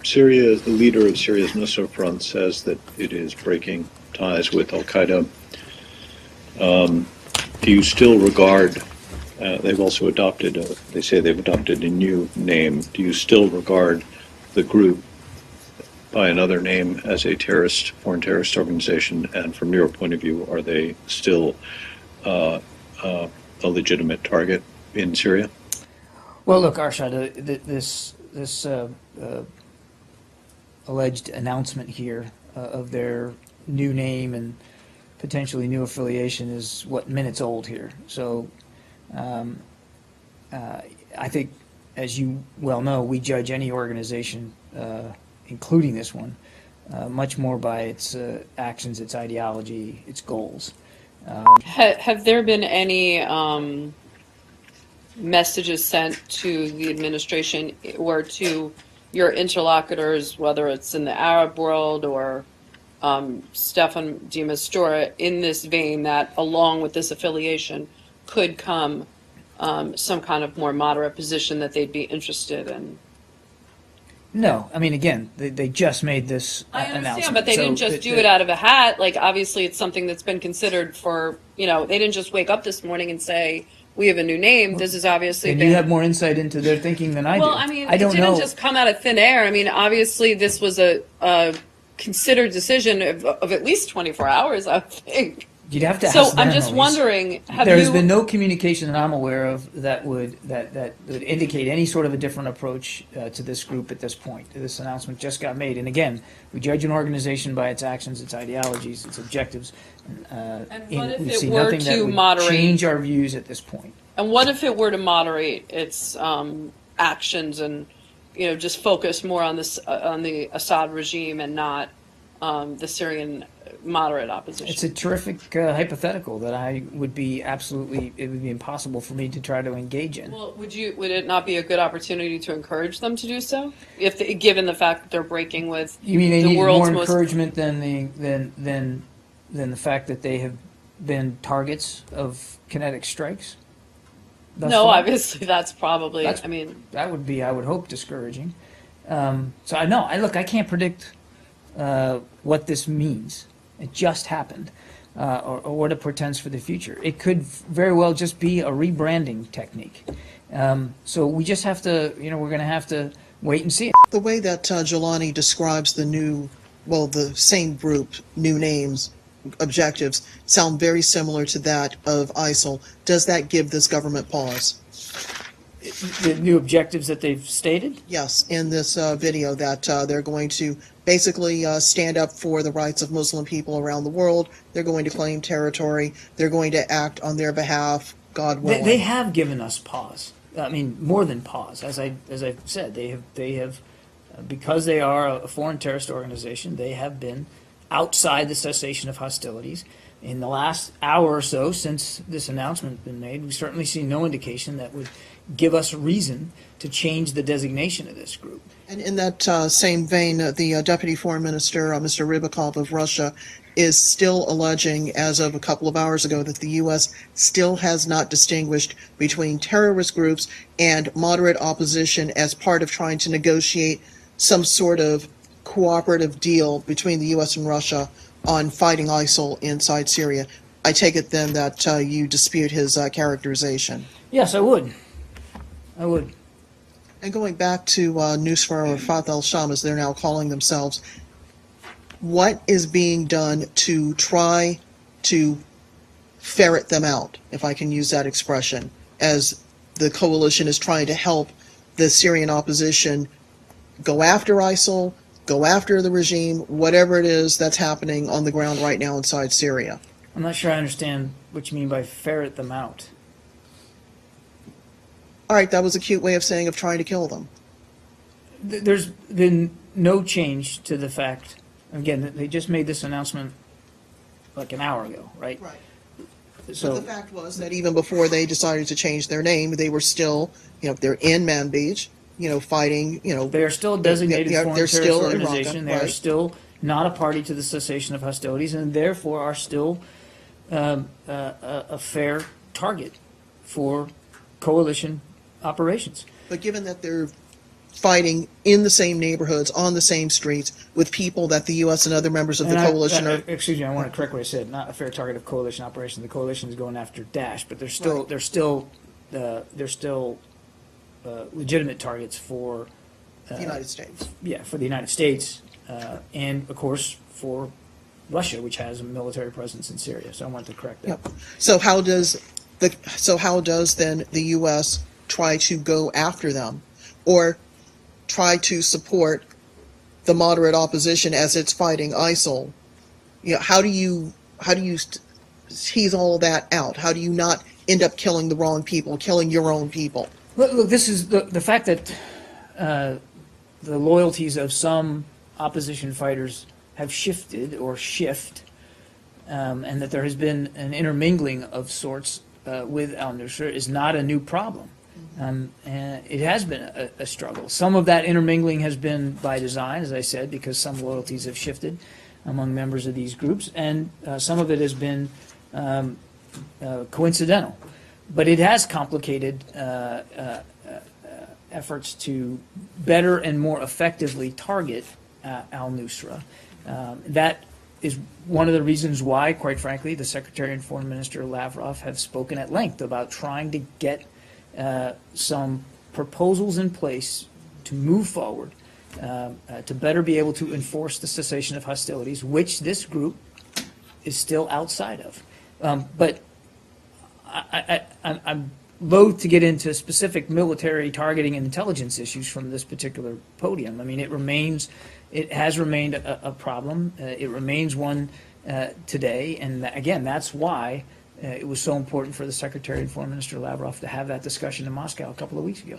Syria, the leader of Syria's Nusra front, says that it is breaking ties with Al-Qaeda. Do you still regard, they've also adopted, they say they've adopted a new name. Do you still regard the group by another name as a terrorist, foreign terrorist organization? And from your point of view, are they still a legitimate target in Syria? Well, look, Arshad, this alleged announcement here of their new name and potentially new affiliation is what, minutes old here. So I think, as you well know, we judge any organization, including this one, much more by its actions, its ideology, its goals. Have there been any messages sent to the administration or to your interlocutors, whether it's in the Arab world or Stefan de Mistura, in this vein that along with this affiliation could come some kind of more moderate position that they'd be interested in? No, I mean, again, they just made this I understand, announcement. but they didn't just do it out of a hat. Like, obviously, it's something that's been considered for, they didn't just wake up this morning and say, we have a new name. This is obviously and you have more insight into their thinking than I do. Well, I mean, I don't it didn't know. just come out of thin air. I mean, obviously, this was a considered decision of at least 24 hours, I think. You'd have to ask So them, I'm just Elise. wondering, There has been no communication that I'm aware of that would indicate any sort of a different approach to this group at this point. This announcement just got made, and again, we judge an organization by its actions, its ideologies, its objectives. And what if we it see were nothing that to would moderate? change our views at this point. And what if it were to moderate its actions and, just focus more on this on the Assad regime and not the Syrian moderate opposition? It's a terrific hypothetical that it would be impossible for me to try to engage in. Well, would it not be a good opportunity to encourage them to do so, given the fact that they're breaking with You mean they the need world's more most encouragement than the fact that they have been targets of kinetic strikes? thus No, far? obviously that's probably. That would be, I would hope, discouraging. So I can't predict what this means. It just happened, or what it portends for the future. It could very well just be a rebranding technique. So we just have to, we're going to have to wait and see. The way that Jelani describes the same group, new names, objectives, sound very similar to that of ISIL. Does that give this government pause? The new objectives that they've stated? Yes, in this video that they're going to basically stand up for the rights of Muslim people around the world. They're going to claim territory. They're going to act on their behalf, God willing. They have given us pause. I mean, more than pause. As I've said, they have because they are a foreign terrorist organization, they have been outside the cessation of hostilities. In the last hour or so since this announcement has been made, we certainly see no indication that would give us reason to change the designation of this group. And in that same vein, the Deputy Foreign Minister, Mr. Rybakov of Russia, is still alleging, as of a couple of hours ago, that the U.S. still has not distinguished between terrorist groups and moderate opposition as part of trying to negotiate some sort of cooperative deal between the U.S. and Russia on fighting ISIL inside Syria. I take it then that you dispute his characterization. Yes, I would. And going back to Nusra or Fath al-Sham, as they're now calling themselves, what is being done to try to ferret them out, if I can use that expression, as the coalition is trying to help the Syrian opposition go after ISIL, go after the regime, whatever it is that's happening on the ground right now inside Syria? I'm not sure I understand what you mean by ferret them out. All right, that was a cute way of saying of trying to kill them. There's been no change to the fact, again, they just made this announcement like an hour ago, right? Right. So But the fact was that even before they decided to change their name, they were still, they're in Manbij, fighting, they are still a designated foreign they're terrorist still in organization. Raqqa, They are right. still not a party to the cessation of hostilities, and therefore are still a fair target for coalition operations. But given that they're fighting in the same neighborhoods, on the same streets, with people that the U.S. and other members of the coalition are. Excuse me, I want to correct what I said. Not a fair target of coalition operation. The coalition is going after Daesh, but they're still legitimate targets for The United States. yeah, for the United States, and of course for Russia, which has a military presence in Syria. So I wanted to correct that. Yep. So how does then the U.S. try to go after them, or try to support the moderate opposition as it's fighting ISIL? You know, how do you tease all that out? How do you not end up killing the wrong people, killing your own people? Look, this is the fact that the loyalties of some opposition fighters have shifted or shift, and that there has been an intermingling of sorts with al-Nusra is not a new problem. And it has been a struggle. Some of that intermingling has been by design, as I said, because some loyalties have shifted among members of these groups, and some of it has been coincidental. But it has complicated efforts to better and more effectively target al-Nusra. That is one of the reasons why, quite frankly, the Secretary and Foreign Minister Lavrov have spoken at length about trying to get some proposals in place to move forward, to better be able to enforce the cessation of hostilities, which this group is still outside of. But I'm loath to get into specific military targeting and intelligence issues from this particular podium. I mean, it has remained a problem. It remains one today, and again, that's why it was so important for the Secretary and Foreign Minister Lavrov to have that discussion in Moscow a couple of weeks ago.